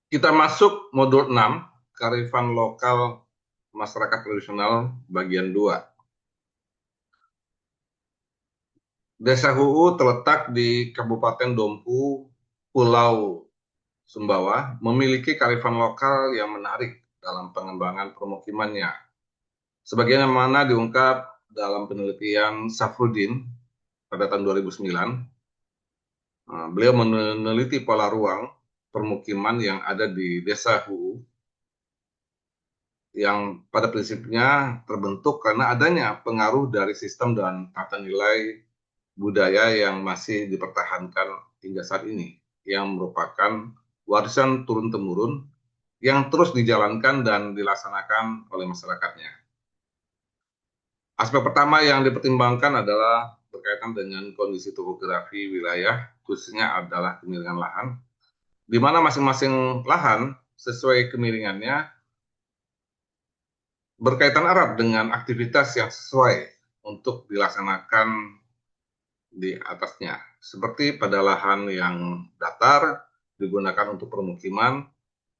Kita masuk modul 6, kearifan lokal masyarakat tradisional bagian 2. Desa Huu terletak di Kabupaten Dompu, Pulau Sumbawa, memiliki kearifan lokal yang menarik dalam pengembangan permukimannya. Sebagaimana diungkap dalam penelitian Safruddin pada tahun 2009, beliau meneliti pola ruang permukiman yang ada di Desa Huu yang pada prinsipnya terbentuk karena adanya pengaruh dari sistem dan tata nilai budaya yang masih dipertahankan hingga saat ini, yang merupakan warisan turun-temurun yang terus dijalankan dan dilaksanakan oleh masyarakatnya. Aspek pertama yang dipertimbangkan adalah berkaitan dengan kondisi topografi wilayah, khususnya adalah kemiringan lahan, di mana masing-masing lahan sesuai kemiringannya berkaitan erat dengan aktivitas yang sesuai untuk dilaksanakan di atasnya. Seperti pada lahan yang datar digunakan untuk permukiman,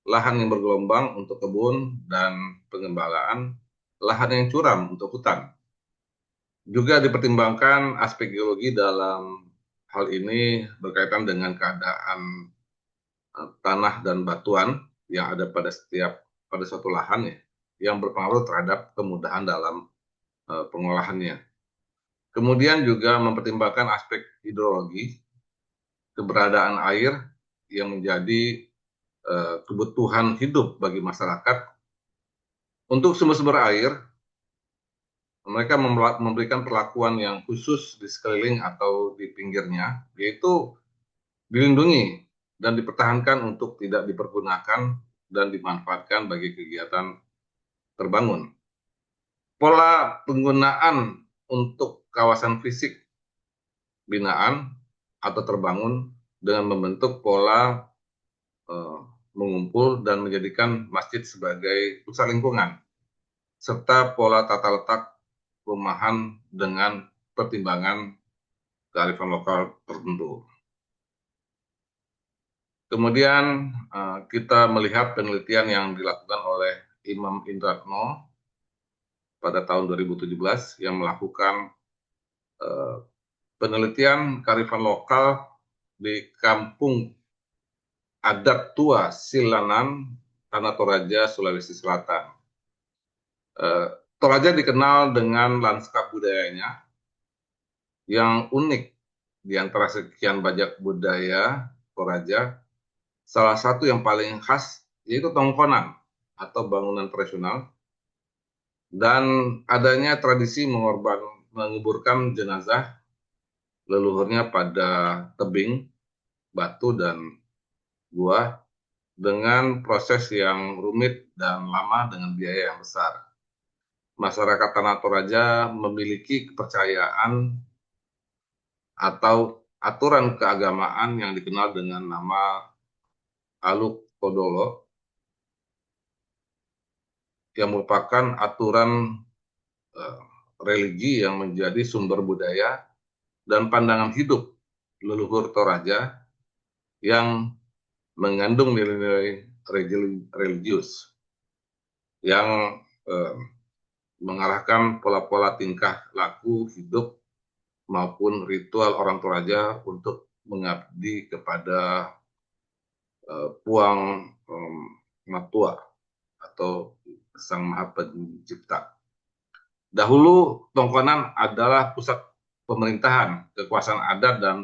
lahan yang bergelombang untuk kebun dan pengembalaan, lahan yang curam untuk hutan. Juga dipertimbangkan aspek geologi dalam hal ini berkaitan dengan keadaan tanah dan batuan yang ada pada suatu lahan ya, yang berpengaruh terhadap kemudahan dalam pengolahannya. Kemudian juga mempertimbangkan aspek hidrologi, keberadaan air yang menjadi kebutuhan hidup bagi masyarakat. Untuk sumber-sumber air, mereka memberikan perlakuan yang khusus di sekeliling atau di pinggirnya, yaitu dilindungi dan dipertahankan untuk tidak dipergunakan dan dimanfaatkan bagi kegiatan terbangun. Pola penggunaan untuk kawasan fisik binaan atau terbangun dengan membentuk pola eh, mengumpul dan menjadikan masjid sebagai pusat lingkungan, serta pola tata letak perumahan dengan pertimbangan kearifan lokal tertentu. Kemudian kita melihat penelitian yang dilakukan oleh Imam Indratno pada tahun 2017 yang melakukan penelitian kearifan lokal di Kampung Adat Tua Silanan, Tanah Toraja, Sulawesi Selatan. Toraja dikenal dengan lanskap budayanya yang unik. Di antara sekian banyak budaya Toraja, salah satu yang paling khas yaitu tongkonan atau bangunan tradisional dan adanya tradisi menguburkan jenazah leluhurnya pada tebing, batu, dan gua dengan proses yang rumit dan lama dengan biaya yang besar. Masyarakat Tanah Toraja memiliki kepercayaan atau aturan keagamaan yang dikenal dengan nama Aluk Kodolo, yang merupakan aturan eh, religi yang menjadi sumber budaya dan pandangan hidup leluhur Toraja yang mengandung nilai-nilai religius yang eh, mengarahkan pola-pola tingkah laku hidup maupun ritual orang Toraja untuk mengabdi kepada Puang Matua atau Sang Maha Pencipta. Dahulu Tongkonan adalah pusat pemerintahan, kekuasaan adat, dan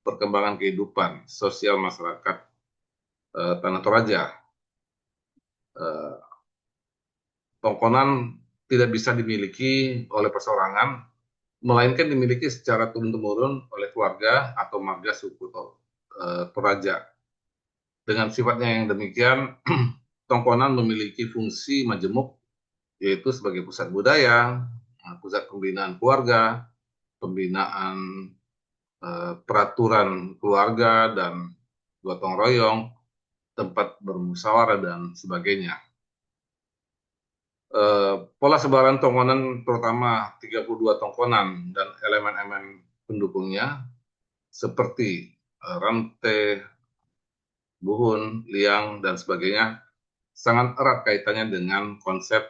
perkembangan kehidupan sosial masyarakat Tanah Toraja. Eh, Tongkonan tidak bisa dimiliki oleh perseorangan, melainkan dimiliki secara turun-temurun oleh keluarga atau marga suku Toraja. Dengan sifatnya yang demikian, Tongkonan memiliki fungsi majemuk, yaitu sebagai pusat budaya, pusat pembinaan keluarga, pembinaan peraturan keluarga dan gotong royong, tempat bermusyawarah, dan sebagainya. Pola sebaran tongkonan terutama 32 tongkonan dan elemen-elemen pendukungnya seperti rantai Buhun, Liang, dan sebagainya sangat erat kaitannya dengan konsep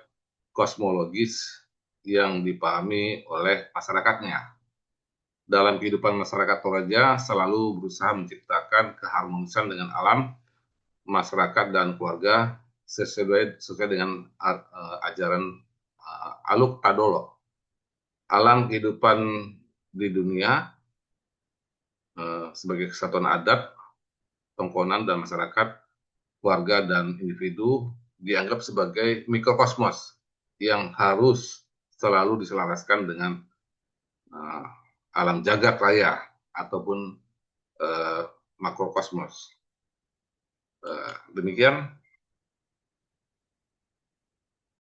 kosmologis yang dipahami oleh masyarakatnya. Dalam kehidupan masyarakat Toraja selalu berusaha menciptakan keharmonisan dengan alam, masyarakat, dan keluarga sesuai dengan ajaran Aluk Tadolo. Alam kehidupan di dunia sebagai kesatuan adat, tongkonan, dan masyarakat, keluarga, dan individu dianggap sebagai mikrokosmos yang harus selalu diselaraskan dengan uh, alam jagat raya ataupun uh, makrokosmos. Demikian